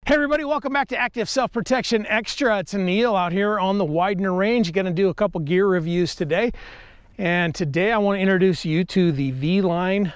Hey everybody, welcome back to Active Self-Protection Extra. It's Neil out here on the Widener Range. Going to do a couple gear reviews today. And today I want to introduce you to the V-Line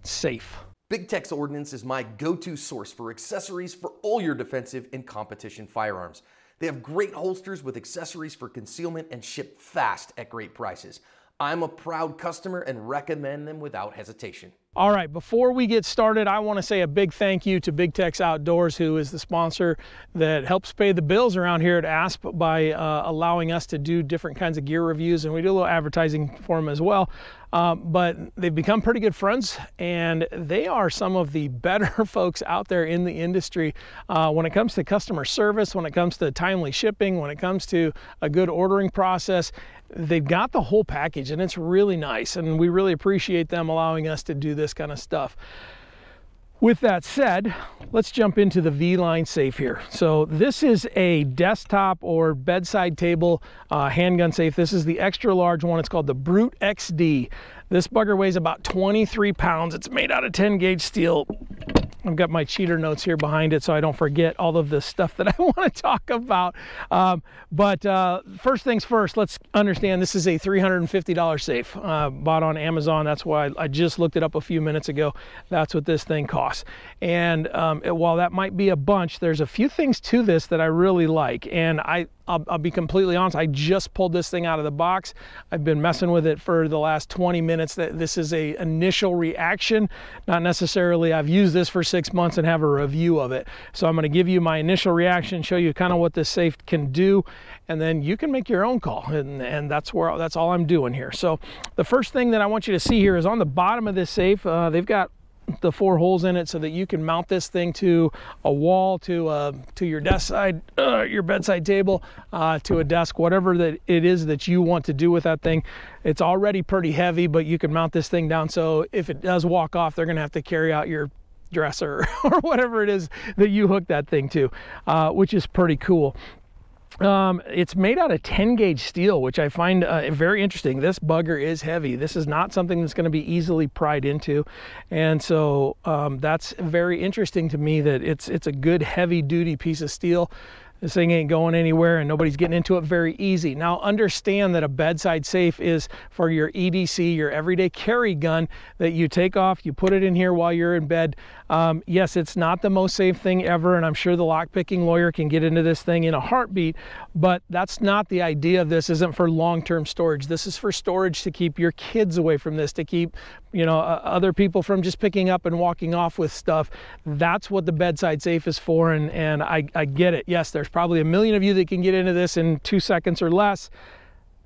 Safe. Big Tech's Ordnance is my go-to source for accessories for all your defensive and competition firearms. They have great holsters with accessories for concealment and ship fast at great prices. I'm a proud customer and recommend them without hesitation. All right, before we get started, I want to say a big thank you to Big Tech's Outdoors, who is the sponsor that helps pay the bills around here at ASP by allowing us to do different kinds of gear reviews, and we do a little advertising for them as well. But they've become pretty good friends, and they are some of the better folks out there in the industry when it comes to customer service, when it comes to timely shipping, when it comes to a good ordering process. They've got the whole package, and it's really nice, and we really appreciate them allowing us to do this kind of stuff. With that said, let's jump into the V-Line Safe here. So this is a desktop or bedside table handgun safe. This is the extra large one. It's called the Brute XD. This bugger weighs about 23 pounds. It's made out of 10 gauge steel. I've got my cheater notes here behind it so I don't forget all of the stuff that I want to talk about. First things first, let's understand this is a $350 safe bought on Amazon. That's why I just looked it up a few minutes ago. That's what this thing costs. And while that might be a bunch, there's a few things to this that I really like. And I'll be completely honest, I just pulled this thing out of the box. I've been messing with it for the last 20 minutes. This is a initial reaction, not necessarily I've used this for 6 months and have a review of it. So I'm going to give you my initial reaction, show you kind of what this safe can do, and then you can make your own call. And that's all I'm doing here. So the first thing that I want you to see here is on the bottom of this safe, they've got the 4 holes in it so that you can mount this thing to a wall, to your desk side, your bedside table, to a desk, whatever that it is that you want to do with that thing. It's already pretty heavy, but you can mount this thing down so if it does walk off, they're gonna have to carry out your dresser or whatever it is that you hook that thing to, which is pretty cool. It's made out of 10 gauge steel, which I find very interesting. This bugger is heavy. This is not something that's going to be easily pried into. And so that's very interesting to me that it's a good heavy duty piece of steel. This thing ain't going anywhere and nobody's getting into it very easy. Now understand that a bedside safe is for your EDC, your everyday carry gun that you take off, you put it in here while you're in bed. Yes, it's not the most safe thing ever, and I'm sure the lockpicking lawyer can get into this thing in a heartbeat, but that's not the idea of this. Isn't for long-term storage. This is for storage to keep your kids away from this, to keep, you know, other people from just picking up and walking off with stuff. That's what the bedside safe is for, and I get it. Yes, there's probably a million of you that can get into this in 2 seconds or less.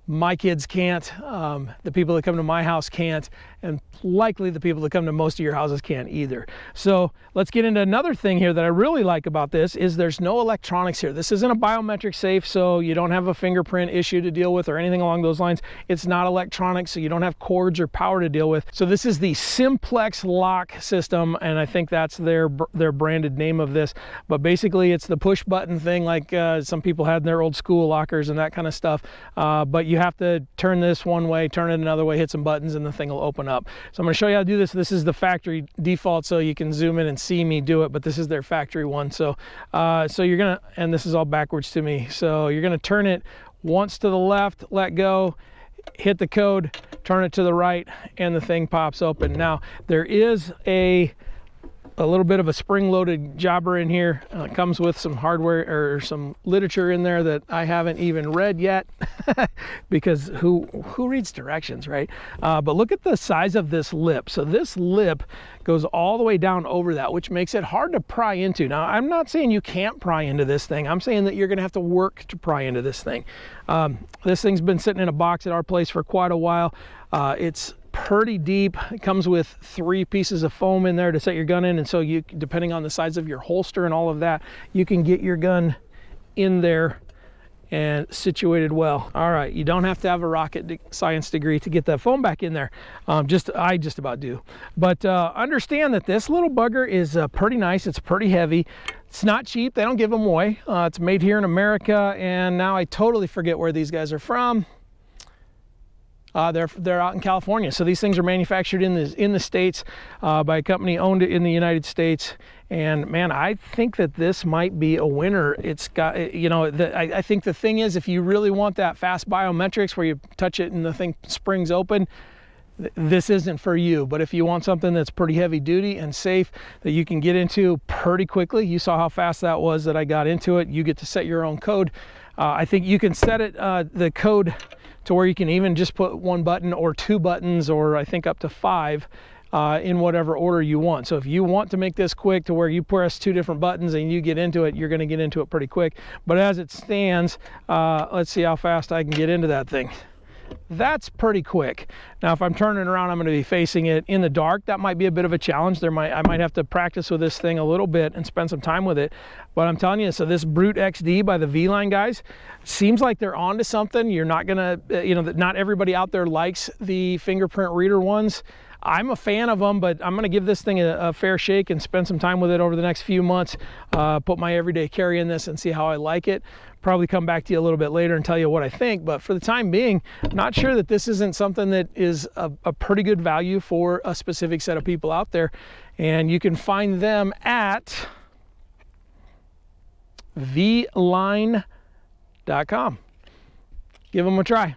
My kids can't, the people that come to my house can't, and likely the people that come to most of your houses can't either. So let's get into another thing here that I really like about this is there's no electronics here. This isn't a biometric safe, so you don't have a fingerprint issue to deal with or anything along those lines. It's not electronic, so you don't have cords or power to deal with. So this is the Simplex lock system, and I think that's their branded name of this. But basically it's the push button thing like some people had in their old school lockers and that kind of stuff. But you have to turn this one way, turn it another way, hit some buttons, and the thing will open up. So I'm going to show you how to do this. This is the factory default, so you can zoom in and see me do it, but this is their factory one. So you're gonna, and this is all backwards to me, so you're gonna turn it once to the left, let go, hit the code, turn it to the right, and the thing pops open. Now there is a little bit of a spring-loaded jobber in here. It comes with some hardware or some literature in there that I haven't even read yet because who reads directions, right? But look at the size of this lip. So this lip goes all the way down over that, which makes it hard to pry into. Now, I'm not saying you can't pry into this thing. I'm saying that you're gonna have to work to pry into this thing. This thing's been sitting in a box at our place for quite a while. It's pretty deep. It comes with 3 pieces of foam in there to set your gun in, and so you, depending on the size of your holster and all of that, you can get your gun in there and situated well. All right, you don't have to have a rocket science degree to get that foam back in there. I just about do. But understand that this little bugger is pretty nice. It's pretty heavy. It's not cheap. They don't give them away. It's made here in America, and now I totally forget where these guys are from. they're out in California. So these things are manufactured in the States by a company owned in the United States. And man, I think that this might be a winner. It's got, you know, I think the thing is, if you really want that fast biometrics where you touch it and the thing springs open, this isn't for you. But if you want something that's pretty heavy duty and safe that you can get into pretty quickly, you saw how fast that was that I got into it. You get to set your own code. I think you can set it, the code, to where you can even just put 1 button or 2 buttons, or I think up to 5 in whatever order you want. So if you want to make this quick to where you press 2 different buttons and you get into it, you're going to get into it pretty quick. But as it stands, let's see how fast I can get into that thing. That's pretty quick. Now, if I'm turning around, I'm going to be facing it in the dark. That might be a bit of a challenge. I might have to practice with this thing a little bit and spend some time with it. But I'm telling you, so this Brute XD by the V-Line guys seems like they're onto something. You're not going to, you know, not everybody out there likes the fingerprint reader ones. I'm a fan of them, but I'm going to give this thing a fair shake and spend some time with it over the next few months. Put my everyday carry in this and see how I like it. Probably come back to you a little bit later and tell you what I think. But for the time being, not sure that this isn't something that is a pretty good value for a specific set of people out there. And you can find them at vline.com. Give them a try.